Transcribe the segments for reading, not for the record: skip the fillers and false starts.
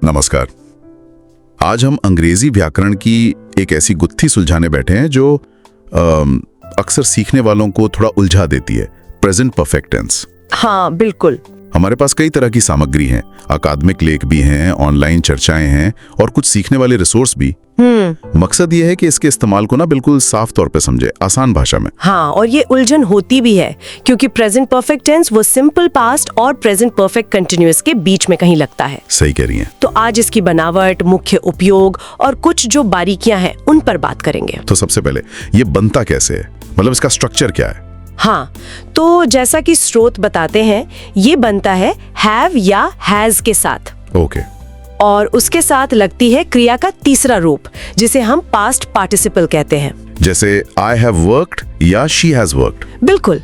नमस्कार। आज हम अंग्रेजी व्याकरण की एक ऐसी गुत्थी सुलझाने बैठे हैं जो अक्सर सीखने वालों को थोड़ा उलझा देती है, प्रेजेंट परफेक्ट टेंस। हाँ बिल्कुल। हमारे पास कई तरह की सामग्री हैं, अकादमिक लेख भी हैं, ऑनलाइन चर्चाएं हैं और कुछ सीखने वाले रिसोर्स भी। मकसद ये है कि इसके इस्तेमाल को ना बिल्कुल साफ तौर पे समझे, आसान भाषा में। हाँ, और ये उलझन होती भी है क्योंकि प्रेजेंट परफेक्ट टेंस वो सिंपल पास्ट और प्रेजेंट परफेक्ट कंटिन्यूअस के बीच में कहीं लगता है। सही कह रही हैं। तो आज इसकी बनावट, मुख्य उपयोग और कुछ जो बारीकियां हैं उन पर बात करेंगे। तो सबसे पहले ये बनता कैसे है, मतलब इसका स्ट्रक्चर क्या है? हाँ, तो जैसा कि स्रोत बताते हैं, ये बनता है हैव या हैज के साथ। ओके। और उसके साथ लगती है क्रिया का तीसरा रूप जिसे हम पास्ट पार्टिसिपल कहते हैं। जैसे आई हैव वर्कड या शी हैज वर्कड। बिल्कुल,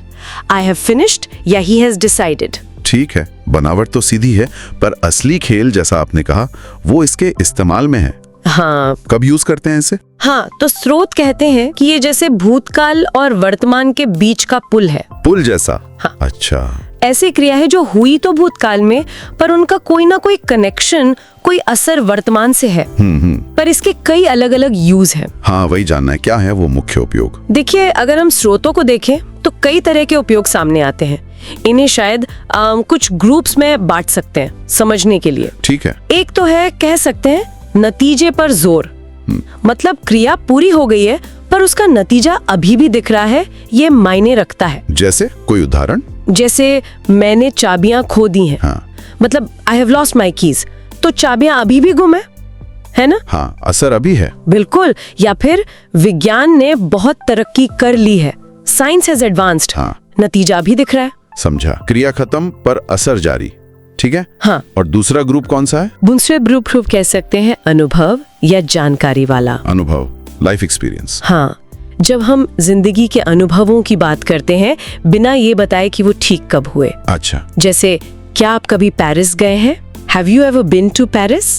आई हैव फिनिश्ड या ही हैज डिसाइडेड। ठीक है, बनावट तो सीधी है, पर असली खेल जैसा आपने कहा वो इसके इस्तेमाल में है। हाँ, कब यूज करते हैं इसे? हाँ, तो स्रोत कहते हैं कि ये जैसे भूतकाल और वर्तमान के बीच का पुल है। पुल जैसा? हाँ। अच्छा। ऐसी क्रिया है जो हुई तो भूतकाल में, पर उनका कोई ना कोई कनेक्शन, कोई असर वर्तमान से है। पर इसके कई अलग अलग यूज हैं। हाँ, वही जानना है, क्या है वो मुख्य उपयोग? देखिए, अगर हम स्रोतों को देखें तो कई तरह के उपयोग सामने आते हैं। इन्हें शायद कुछ ग्रुप्स में बांट सकते हैं समझने के लिए। ठीक है। एक तो है, कह सकते हैं, नतीजे पर जोर। मतलब क्रिया पूरी हो गई है पर उसका नतीजा अभी भी दिख रहा है, ये मायने रखता है। जैसे कोई उदाहरण? जैसे मैंने चाबियां खो दी हैं। हाँ। मतलब I have lost my keys, तो चाबियां अभी भी गुम है ना? हाँ, असर अभी है। बिल्कुल। या फिर विज्ञान ने बहुत तरक्की कर ली है, साइंस हैज एडवांस्ड। हाँ। नतीजा भी दिख रहा है। समझा। क्रिया खत्म पर असर जारी। ठीक है। हाँ। और दूसरा ग्रुप कौन सा है? दूसरे ग्रुप कह सकते हैं अनुभव या जानकारी वाला। अनुभव, लाइफ एक्सपीरियंस। हाँ, जब हम जिंदगी के अनुभवों की बात करते हैं बिना ये बताए कि वो ठीक कब हुए। अच्छा। जैसे, क्या आप कभी पेरिस गए हैं? Have you ever been to Paris?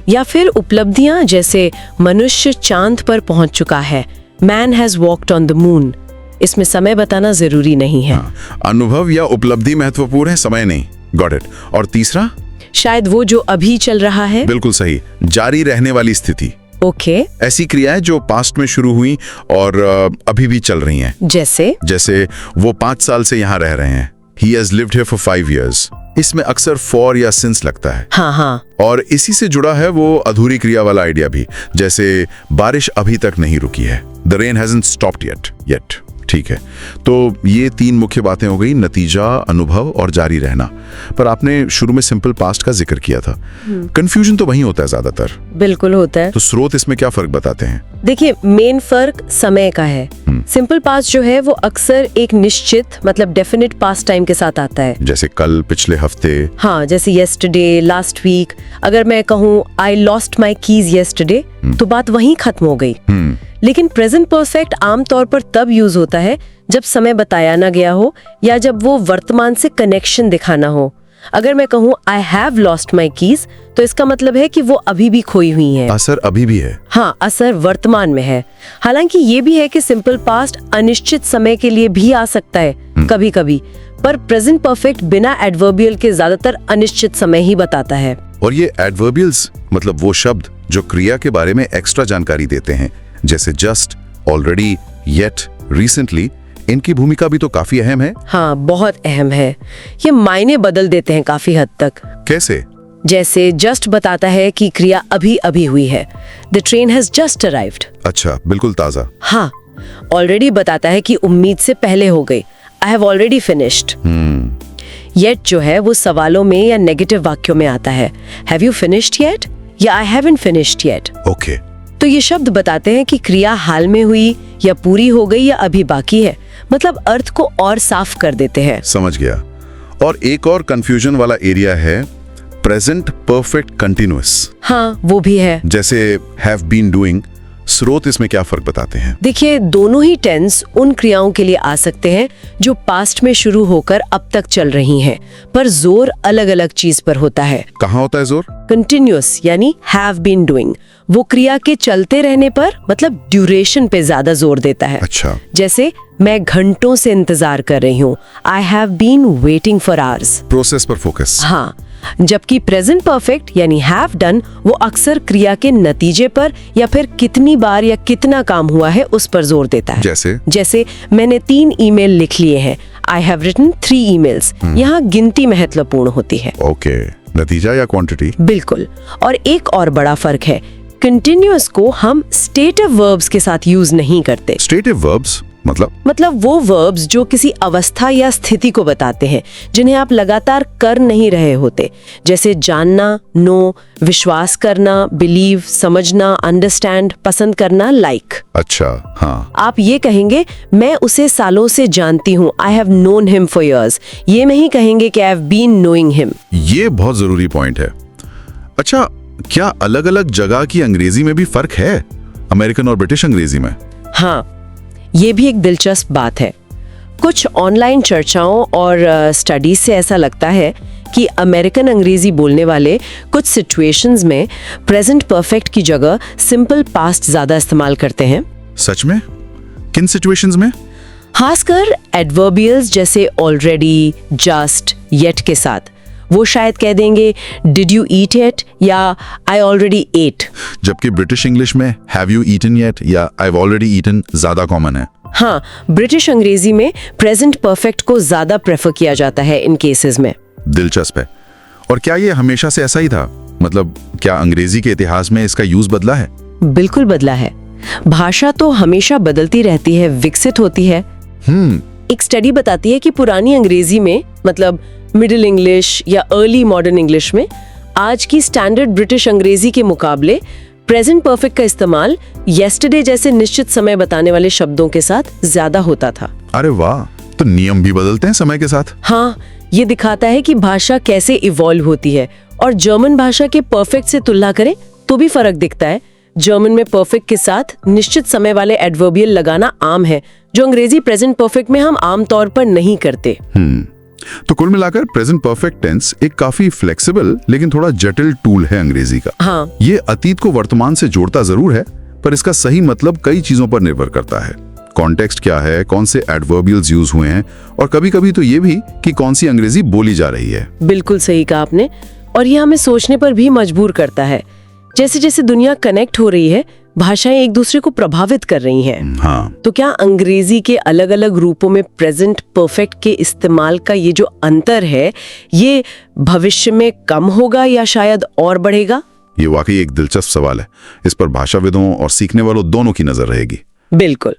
या फिर उपलब्धियां, जैसे मनुष्य चांद पर पहुंच चुका है, Man has walked on the moon। इसमें समय बताना जरूरी नहीं है। हाँ, अनुभव या उपलब्धि महत्वपूर्ण है, समय नहीं। Got it. और तीसरा? शायद वो जो अभी चल रहा है। बिल्कुल सही, जारी रहने वाली स्थिति। ओके। ऐसी क्रियाएं जो पास्ट में शुरू हुई और अभी भी चल रही हैं। जैसे वो 5 साल से यहाँ रह रहे हैं। He has lived here for 5 years। इसमें अक्सर for या since लगता है। हाँ। और इसी से जुड़ा है वो अधूरी क्रिया वाला आइडिया भी, जैसे बारिश अभी तक नहीं रुकी है। The rain hasn't stopped yet। ठीक है, तो ये 3 मुख्य बातें हो गई, नतीजा, अनुभव और जारी रहना। पर आपने शुरू में सिंपल पास्ट का जिक्र किया था। कंफ्यूजन तो वही होता है ज्यादातर। बिल्कुल होता है। तो स्रोत इसमें क्या फर्क बताते हैं? देखिए, मेन फर्क समय का है। सिंपल पास्ट जो है वो अक्सर एक निश्चित, मतलब डेफिनेट पास्ट टाइम के साथ आता है। जैसे कल, पिछले हफ्ते। हाँ, जैसे yesterday, लास्ट वीक। अगर मैं कहूँ I lost my keys yesterday, तो बात वहीं खत्म हो गई। लेकिन प्रेजेंट परफेक्ट आमतौर पर तब यूज होता है जब समय बताया ना गया हो या जब वो वर्तमान से कनेक्शन दिखाना हो। अगर मैं कहूँ I have lost my keys, तो इसका मतलब है कि वो अभी भी खोई हुई है। असर अभी भी है। हाँ, असर वर्तमान में है। हालांकि ये भी है कि सिंपल पास्ट अनिश्चित समय के लिए भी आ सकता है कभी कभी, पर प्रेजेंट परफेक्ट बिना एडवर्बियल के ज्यादातर अनिश्चित समय ही बताता है। और ये एडवर्बियल्स, मतलब वो शब्द जो क्रिया के बारे में एक्स्ट्रा जानकारी देते हैं, जैसे जस्ट, ऑलरेडी, येट, रिसेंटली, इनकी भूमिका भी तो काफी अहम है। हाँ, बहुत अहम है। ये मायने बदल देते हैं काफी हद तक। कैसे? जैसे जस्ट बताता है कि क्रिया अभी अभी हुई है, the train has just arrived. अच्छा, बिल्कुल ताजा। हाँ, ऑलरेडी बताता है कि उम्मीद से पहले हो गई, I have already finished. Yet जो है वो सवालों में या नेगेटिव वाक्यों में आता है, हैव यू फिनिश्ड येट या I haven't finished yet. Okay. तो ये शब्द बताते हैं कि क्रिया हाल में हुई या पूरी हो गई या अभी बाकी है, मतलब अर्थ को और साफ कर देते हैं। समझ गया। और एक और कंफ्यूजन वाला एरिया है प्रेजेंट परफेक्ट कंटिन्यूअस। हाँ, वो भी है। जैसे हैव बीन डूइंग। स्रोत इसमें क्या फर्क बताते हैं? देखिए, दोनों ही टेंस उन क्रियाओं के लिए आ सकते हैं जो पास्ट में शुरू होकर अब तक चल रही हैं, पर जोर अलग अलग चीज पर होता है। कहाँ होता है जोर? कंटिन्यूअस यानी हैव बीन डूइंग, वो क्रिया के चलते रहने पर, मतलब ड्यूरेशन पे ज्यादा जोर देता है। अच्छा। जैसे मैं घंटों से इंतजार कर रही हूँ, I have been waiting for hours. Process पर फोकस। हाँ, जबकि प्रेजेंट परफेक्ट यानी हैव डन वो अक्सर क्रिया के नतीजे पर या फिर कितनी बार या कितना काम हुआ है उस पर जोर देता है। जैसे मैंने 3 ईमेल लिख लिए हैं, आई हैव रिटन 3 ईमेल्स। यहाँ गिनती महत्वपूर्ण होती है। ओके, नतीजा या क्वांटिटी? बिल्कुल। और एक और बड़ा फर्क है, कंटिन्यूअस को हम स्टेटिव वर्ब्स के साथ यूज नहीं करते। स्टेटिव वर्ब्स मतलब वो वर्ब्स जो किसी अवस्था या स्थिति को बताते हैं, जिन्हें आप लगातार कर नहीं रहे होते, जैसे जानना, नो, विश्वास करना, बिलीव, समझना, अंडरस्टैंड, पसंद करना, लाइक। अच्छा, हाँ। आप ये कहेंगे मैं उसे सालों से जानती हूँ, I have known him for years. ये नहीं कहेंगे कि I have been knowing him. ये बहुत जरूरी पॉइंट है। अच्छा, क्या अलग अलग जगह की अंग्रेजी में भी फर्क है, अमेरिकन और ब्रिटिश अंग्रेजी में? हाँ, ये भी एक दिलचस्प बात है। कुछ ऑनलाइन चर्चाओं और स्टडीज से ऐसा लगता है कि अमेरिकन अंग्रेजी बोलने वाले कुछ सिचुएशंस में प्रेजेंट परफेक्ट की जगह सिंपल पास्ट ज्यादा इस्तेमाल करते हैं। सच में? किन सिचुएशंस में? खासकर एडवर्बियल्स जैसे ऑलरेडी, जस्ट, येट के साथ। वो शायद कह देंगे डिड यू ईट इट या आई ऑलरेडी एट। जबकि ब्रिटिश इंग्लिश में हैव यू ईटन येट या आई हैव ऑलरेडी ईटन ज्यादा कॉमन है। हाँ, ब्रिटिश अंग्रेजी में प्रेजेंट परफेक्ट को ज्यादा प्रेफर किया जाता है इन केसेस में। दिलचस्प है। और क्या ये हमेशा से ऐसा ही था? मतलब क्या अंग्रेजी के इतिहास में इसका यूज बदला है? बिल्कुल बदला है। भाषा तो हमेशा बदलती रहती है, विकसित होती है। एक स्टडी बताती है कि पुरानी अंग्रेजी में, मतलब मिडिल इंग्लिश या अर्ली मॉडर्न इंग्लिश में, आज की स्टैंडर्ड ब्रिटिश अंग्रेजी के मुकाबले प्रेजेंट परफेक्ट का इस्तेमाल येस्टरडे जैसे निश्चित समय बताने वाले शब्दों के साथ ज्यादा होता था। अरे वाह, तो नियम भी बदलते हैं समय के साथ। हाँ, ये दिखाता है कि भाषा कैसे इवॉल्व होती है। और जर्मन भाषा के परफेक्ट से तुलना करें तो भी फर्क दिखता है। जर्मन में परफेक्ट के साथ निश्चित समय वाले एडवर्बियल लगाना आम है, जो अंग्रेजी प्रेजेंट परफेक्ट में हम आमतौर पर नहीं करते। तो कुल मिलाकर प्रेजेंट परफेक्ट टेंस एक काफी फ्लेक्सिबल लेकिन थोड़ा जटिल टूल है अंग्रेजी का। हाँ। ये अतीत को वर्तमान से जोड़ता जरूर है, पर इसका सही मतलब कई चीजों पर निर्भर करता है। कॉन्टेक्स्ट क्या है, कौन से एडवर्बियल्स यूज हुए हैं, और कभी-कभी तो ये भी कि कौन सी अंग्रेजी बोली जा रही है। बिल्कुल सही कहा आपने। और ये हमें सोचने पर भी मजबूर करता है। जैसे जैसे दुनिया कनेक्ट हो रही है, भाषाएं एक दूसरे को प्रभावित कर रही हैं। हाँ। तो क्या अंग्रेजी के अलग अलग रूपों में प्रेजेंट परफेक्ट के इस्तेमाल का ये जो अंतर है, ये भविष्य में कम होगा या शायद और बढ़ेगा? ये वाकई एक दिलचस्प सवाल है। इस पर भाषाविदों और सीखने वालों दोनों की नजर रहेगी। बिल्कुल।